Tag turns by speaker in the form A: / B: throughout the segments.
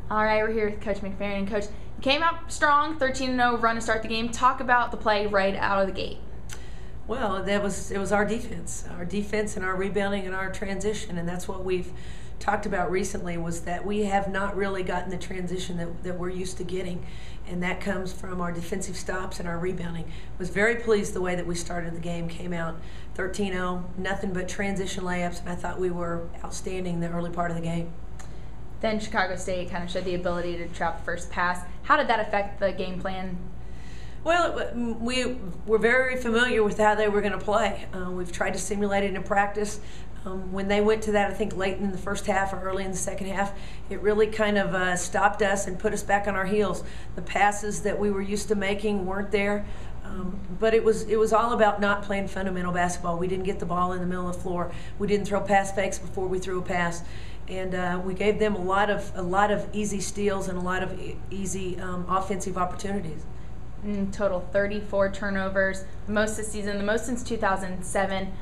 A: All right, we're here with Coach McFerrin. Coach, you came out strong, 13-0 run to start the game. Talk about the play right out of the gate.
B: Well, it was our defense and our rebounding and our transition, and that's what we've talked about recently, was that we have not really gotten the transition that we're used to getting, and that comes from our defensive stops and our rebounding. Was very pleased the way that we started the game, came out 13-0, nothing but transition layups, and I thought we were outstanding the early part of the game.
A: Then Chicago State kind of showed the ability to trap the first pass. How did that affect the game plan?
B: Well, we were very familiar with how they were going to play. We've tried to simulate it in practice. When they went to that, I think late in the first half or early in the second half, it really kind of stopped us and put us back on our heels. The passes that we were used to making weren't there. But it was all about not playing fundamental basketball. We didn't get the ball in the middle of the floor. We didn't throw pass fakes before we threw a pass, and we gave them a lot of easy steals and a lot of easy offensive opportunities.
A: In total, 34 turnovers, most this season, the most since 2007.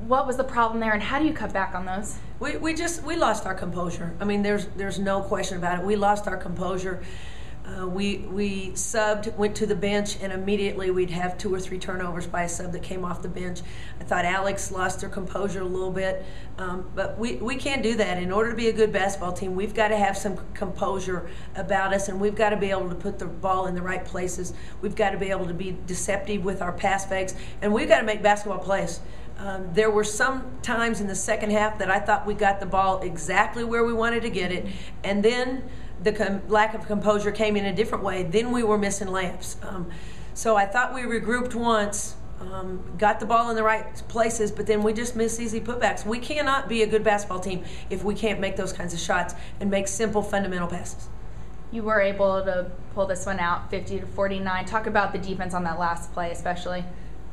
A: What was the problem there, and how do you cut back on those?
B: We lost our composure. I mean, there's no question about it. We lost our composure. We subbed, went to the bench, and immediately we'd have 2 or 3 turnovers by a sub that came off the bench. I thought Alex lost their composure a little bit, but we can't do that. In order to be a good basketball team, we've got to have some composure about us, and we've got to be able to put the ball in the right places. We've got to be able to be deceptive with our pass fakes, and we've got to make basketball plays. There were some times in the second half that I thought we got the ball exactly where we wanted to get it, and then the lack of composure came in a different way. Then we were missing layups. So I thought we regrouped once, got the ball in the right places, but then we just missed easy putbacks. We cannot be a good basketball team if we can't make those kinds of shots and make simple fundamental passes.
A: You were able to pull this one out 50-49. Talk about the defense on that last play especially.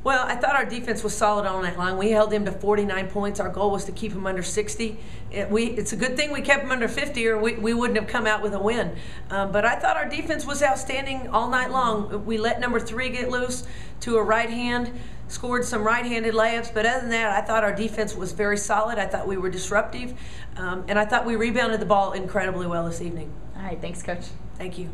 B: Well, I thought our defense was solid on that line. We held them to 49 points. Our goal was to keep them under 60. It's a good thing we kept them under 50, or we wouldn't have come out with a win. But I thought our defense was outstanding all night long. We let number 3 get loose to a right hand, scored some right-handed layups. But other than that, I thought our defense was very solid. I thought we were disruptive. And I thought we rebounded the ball incredibly well this evening.
A: All right, thanks, Coach.
B: Thank you.